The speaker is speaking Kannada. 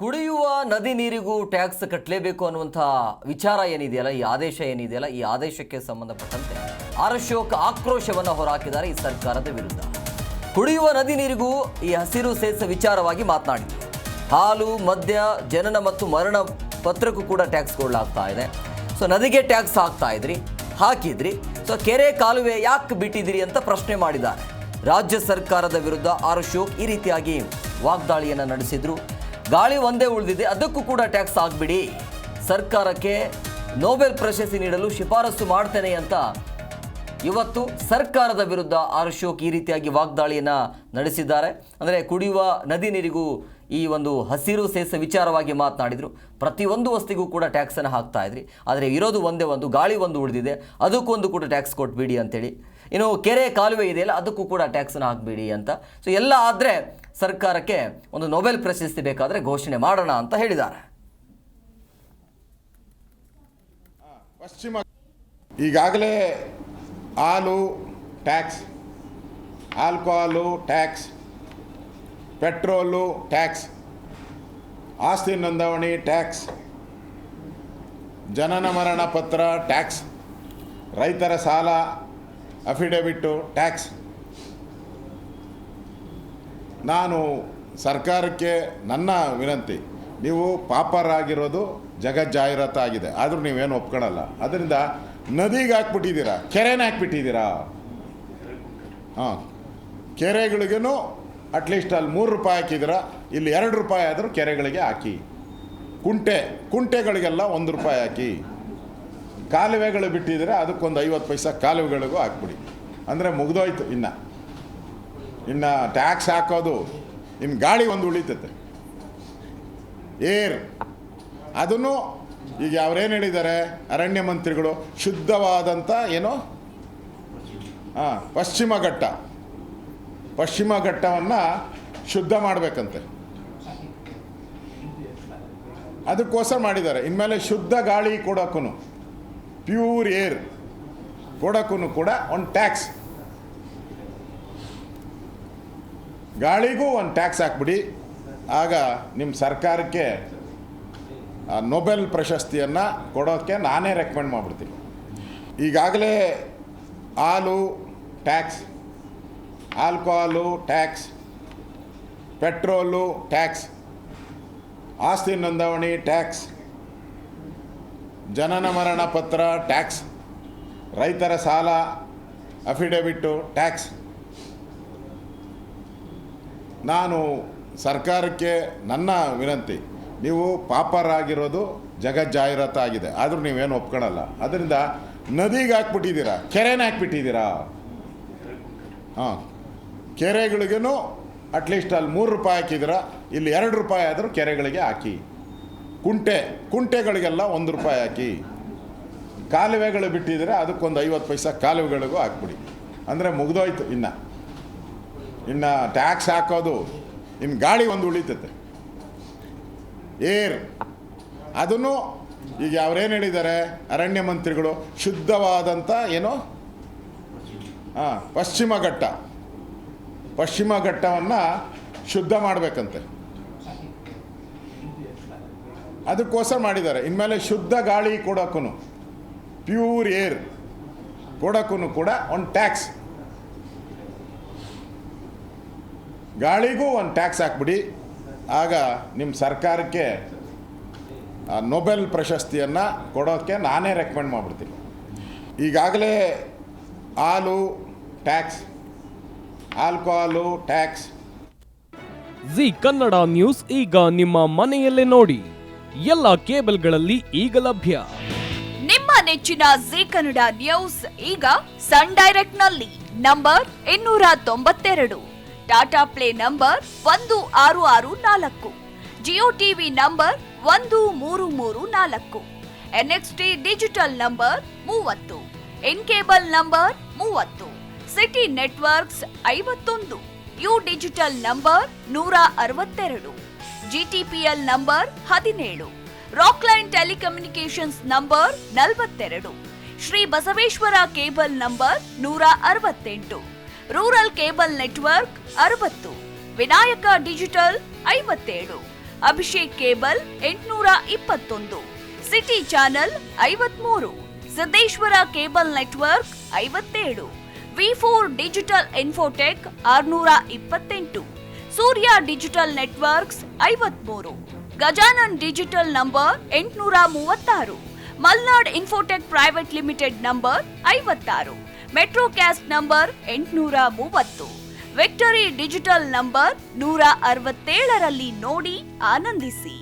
ಕುಡಿಯುವ ನದಿ ನೀರಿಗೂ ಟ್ಯಾಕ್ಸ್ ಕಟ್ಟಲೇಬೇಕು ಅನ್ನುವಂಥ ವಿಚಾರ ಏನಿದೆಯಲ್ಲ, ಈ ಆದೇಶ ಏನಿದೆಯಲ್ಲ, ಈ ಆದೇಶಕ್ಕೆ ಸಂಬಂಧಪಟ್ಟಂತೆ ಅಶೋಕ್ ಆಕ್ರೋಶವನ್ನು ಹೊರಹಾಕಿದ್ದಾರೆ ಈ ಸರ್ಕಾರದ ವಿರುದ್ಧ. ಕುಡಿಯುವ ನದಿ ನೀರಿಗೂ ಈ ಹಸಿರು ಸೇಸ ವಿಚಾರವಾಗಿ ಮಾತನಾಡಿದರು. ಹಾಲು, ಮದ್ಯ, ಜನನ ಮತ್ತು ಮರಣ ಪತ್ರಕ್ಕೂ ಕೂಡ ಟ್ಯಾಕ್ಸ್ ಕೊಡಲಾಗ್ತಾ ಇದೆ. ಸೊ ನದಿಗೆ ಟ್ಯಾಕ್ಸ್ ಹಾಕಿದ್ರಿ, ಸೊ ಕೆರೆ ಕಾಲುವೆ ಯಾಕೆ ಬಿಟ್ಟಿದ್ದೀರಿ ಅಂತ ಪ್ರಶ್ನೆ ಮಾಡಿದ್ದಾರೆ. ರಾಜ್ಯ ಸರ್ಕಾರದ ವಿರುದ್ಧ ಅಶೋಕ್ ಈ ರೀತಿಯಾಗಿ ವಾಗ್ದಾಳಿಯನ್ನು ನಡೆಸಿದ್ರು. ಗಾಳಿ ಒಂದೇ ಉಳಿದಿದೆ, ಅದಕ್ಕೂ ಕೂಡ ಟ್ಯಾಕ್ಸ್ ಹಾಕ್ಬಿಡಿ, ಸರ್ಕಾರಕ್ಕೆ ನೊಬೆಲ್ ಪ್ರಶಸ್ತಿ ನೀಡಲು ಶಿಫಾರಸು ಮಾಡ್ತೇನೆ ಅಂತ ಇವತ್ತು ಸರ್ಕಾರದ ವಿರುದ್ಧ ಅಶೋಕ್ ಈ ರೀತಿಯಾಗಿ ವಾಗ್ದಾಳಿಯನ್ನು ನಡೆಸಿದ್ದಾರೆ. ಅಂದರೆ ಕುಡಿಯುವ ನದಿ ನೀರಿಗೂ ಈ ಒಂದು ಹಸಿರು ಸೇಸ ವಿಚಾರವಾಗಿ ಮಾತನಾಡಿದರು. ಪ್ರತಿಯೊಂದು ವಸ್ತಿಗೂ ಕೂಡ ಟ್ಯಾಕ್ಸನ್ನು ಹಾಕ್ತಾ ಇದ್ರಿ, ಆದರೆ ಇರೋದು ಒಂದೇ ಒಂದು, ಗಾಳಿ ಒಂದು ಉಳಿದಿದೆ, ಅದಕ್ಕೊಂದು ಕೂಡ ಟ್ಯಾಕ್ಸ್ ಕೊಟ್ಬಿಡಿ ಅಂತೇಳಿ. ಇನ್ನು ಕೆರೆ ಕಾಲುವೆ ಇದೆಯಲ್ಲ, ಅದಕ್ಕೂ ಕೂಡ ಟ್ಯಾಕ್ಸನ್ನು ಹಾಕಬೇಡಿ ಅಂತ. ಸೊ ಎಲ್ಲ ಆದರೆ ಸರ್ಕಾರಕ್ಕೆ ಒಂದು ನೊಬೆಲ್ ಪ್ರಶಸ್ತಿ ಬೇಕಾದರೆ ಘೋಷಣೆ ಮಾಡೋಣ ಅಂತ ಹೇಳಿದ್ದಾರೆ. ಪಶ್ಚಿಮ ಈಗಾಗಲೇ ಹಾಲು tax, alcohol tax, petrol tax, ಆಸ್ತಿ ನೋಂದಣಿ ಟ್ಯಾಕ್ಸ್, ಜನನ ಮರಣ ಪತ್ರ ಟ್ಯಾಕ್ಸ್, ರೈತರ ಸಾಲ ಅಫಿಡವಿಟ್ಟು ಟ್ಯಾಕ್ಸ್. ನಾನು ಸರ್ಕಾರಕ್ಕೆ ನನ್ನ ವಿನಂತಿ, ನೀವು ಪಾಪರಾಗಿರೋದು ಜಗಜ್ಜಾಹೀರಾತಾಗಿದೆ, ಆದರೂ ನೀವೇನು ಒಪ್ಕೊಳ್ಳಲ್ಲ. ಅದರಿಂದ ನದಿಗೆ ಹಾಕ್ಬಿಟ್ಟಿದ್ದೀರಾ, ಕೆರೆನ ಹಾಕ್ಬಿಟ್ಟಿದ್ದೀರಾ. ಹಾಂ, ಕೆರೆಗಳಿಗೂ ಅಟ್ಲೀಸ್ಟ್ ಅಲ್ಲಿ 3 ರೂಪಾಯಿ ಹಾಕಿದ್ದೀರಾ, ಇಲ್ಲಿ 2 ರೂಪಾಯಿ ಆದರೂ ಕೆರೆಗಳಿಗೆ ಹಾಕಿ. ಕುಂಟೆಗಳಿಗೆಲ್ಲ 1 ರೂಪಾಯಿ ಹಾಕಿ. ಕಾಲುವೆಗಳು ಬಿಟ್ಟಿದ್ದೀರಾ, ಅದಕ್ಕೊಂದು 50 ಪೈಸಾ ಕಾಲುವೆಗಳಿಗೂ ಹಾಕ್ಬಿಡಿ. ಅಂದರೆ ಮುಗಿದೋಯ್ತು. ಇನ್ನು ಟ್ಯಾಕ್ಸ್ ಹಾಕೋದು, ಇನ್ನು ಗಾಳಿ ಒಂದು ಉಳಿತೈತೆ, ಏರ್. ಅದನ್ನು ಈಗ ಅವ್ರೇನು ಹೇಳಿದ್ದಾರೆ ಅರಣ್ಯ ಮಂತ್ರಿಗಳು, ಶುದ್ಧವಾದಂಥ ಏನೋ ಪಶ್ಚಿಮ ಘಟ್ಟವನ್ನು ಶುದ್ಧ ಮಾಡಬೇಕಂತೆ. ಅದಕ್ಕೋಸ್ಕರ ಮಾಡಿದ್ದಾರೆ. ಇನ್ಮೇಲೆ ಶುದ್ಧ ಗಾಳಿ ಕೊಡೋಕ್ಕೂ, ಪ್ಯೂರ್ ಏರ್ ಕೊಡೋಕ್ಕೂ ಕೂಡ ಒಂದು ಟ್ಯಾಕ್ಸ್, ಗಾಳಿಗೂ ಒಂದು ಟ್ಯಾಕ್ಸ್ ಹಾಕ್ಬಿಡಿ. ಆಗ ನಿಮ್ಮ ಸರ್ಕಾರಕ್ಕೆ ನೊಬೆಲ್ ಪ್ರಶಸ್ತಿಯನ್ನು ಕೊಡೋಕ್ಕೆ ನಾನೇ ರೆಕಮೆಂಡ್ ಮಾಡಿಬಿಡ್ತೀನಿ. ಈಗಾಗಲೇ ಹಾಲು tax, alcohol tax, petrol tax, ಆಸ್ತಿ ನೋಂದಣಿ ಟ್ಯಾಕ್ಸ್, ಜನನ ಮರಣ ಪತ್ರ ಟ್ಯಾಕ್ಸ್, ರೈತರ ಸಾಲ ಅಫಿಡವಿಟ್ಟು ಟ್ಯಾಕ್ಸ್. ನಾನು ಸರ್ಕಾರಕ್ಕೆ ನನ್ನ ವಿನಂತಿ, ನೀವು ಪಾಪರಾಗಿರೋದು ಜಗಜ್ಜಾಹೀರಾತಾಗಿದೆ, ಆದರೂ ನೀವೇನು ಒಪ್ಕೊಳ್ಳಲ್ಲ. ಅದರಿಂದ ನದಿಗೆ ಹಾಕ್ಬಿಟ್ಟಿದ್ದೀರಾ, ಕೆರೆನ ಹಾಕ್ಬಿಟ್ಟಿದ್ದೀರಾ. ಹಾಂ, ಕೆರೆಗಳಿಗೂ ಅಟ್ಲೀಸ್ಟ್ ಅಲ್ಲಿ 3 ರೂಪಾಯಿ ಹಾಕಿದ್ದೀರಾ, ಇಲ್ಲಿ 2 ರೂಪಾಯಿ ಆದರೂ ಕೆರೆಗಳಿಗೆ ಹಾಕಿ. ಕುಂಟೆಗಳಿಗೆಲ್ಲ 1 ರೂಪಾಯಿ ಹಾಕಿ. ಕಾಲುವೆಗಳು ಬಿಟ್ಟಿದ್ದೀರಾ, ಅದಕ್ಕೊಂದು 50 ಪೈಸಾ ಕಾಲುವೆಗಳಿಗೂ ಹಾಕ್ಬಿಡಿ. ಅಂದರೆ ಮುಗಿದೋಯ್ತು. ಇನ್ನು ಟ್ಯಾಕ್ಸ್ ಹಾಕೋದು, ಇನ್ನು ಗಾಳಿ ಒಂದು ಉಳಿತೈತೆ, ಏರ್. ಅದನ್ನು ಈಗ ಅವ್ರೇನು ಹೇಳಿದ್ದಾರೆ ಅರಣ್ಯ ಮಂತ್ರಿಗಳು, ಶುದ್ಧವಾದಂಥ ಏನೋ ಪಶ್ಚಿಮ ಘಟ್ಟವನ್ನು ಶುದ್ಧ ಮಾಡಬೇಕಂತೆ. ಅದಕ್ಕೋಸ್ಕರ ಮಾಡಿದ್ದಾರೆ. ಇನ್ಮೇಲೆ ಶುದ್ಧ ಗಾಳಿ ಕೊಡೋಕ್ಕೂ, ಪ್ಯೂರ್ ಏರ್ ಕೊಡೋಕ್ಕೂ ಕೂಡ ಒಂದು ಟ್ಯಾಕ್ಸ್, ಗಾಳಿಗೂ ಒಂದು ಟ್ಯಾಕ್ಸ್ ಹಾಕ್ಬಿಡಿ. ಆಗ ನಿಮ್ಮ ಸರ್ಕಾರಕ್ಕೆ ನೊಬೆಲ್ ಪ್ರಶಸ್ತಿಯನ್ನು ಕೊಡೋಕ್ಕೆ ನಾನೇ ರೆಕಮೆಂಡ್ ಮಾಡಿಬಿಡ್ತೀನಿ. ಈಗಾಗಲೇ ಹಾಲು tax, alcohol tax. G Kannada news ಈಗ ನಿಮ್ಮ ಮನೆಯಲ್ಲೇ ನೋಡಿ, ಎಲ್ಲ ಕೇಬಲ್ಗಳಲ್ಲಿ ಈಗ ಲಭ್ಯ. ನಿಮ್ಮ ನೆಚ್ಚಿನ ಜಿ ಕನ್ನಡ ನ್ಯೂಸ್ ಈಗ ಸನ್ ಡೈರೆಕ್ಟ್ ನಲ್ಲಿ number 292, Tata play number 1664, Jio TV number 1334, NXT digital number 30, in cable number 30, city networks 51, U digital number 162, GTPL number 17, Rockline telecommunications number 42, Shri Basaveshwara cable number 168, rural cable network 60, Vinayaka digital 57, Abhishek cable 821, city channel 53, Siddeshwara cable network 57, V4 digital Infotech 628, Surya digital networks 53, Gajanan digital number 836, Malnad Infotech Private Limited number 56, Metrocast number 830, Victory Digital number 167ರಲ್ಲಿ ನೋಡಿ ಆನಂದಿಸಿ.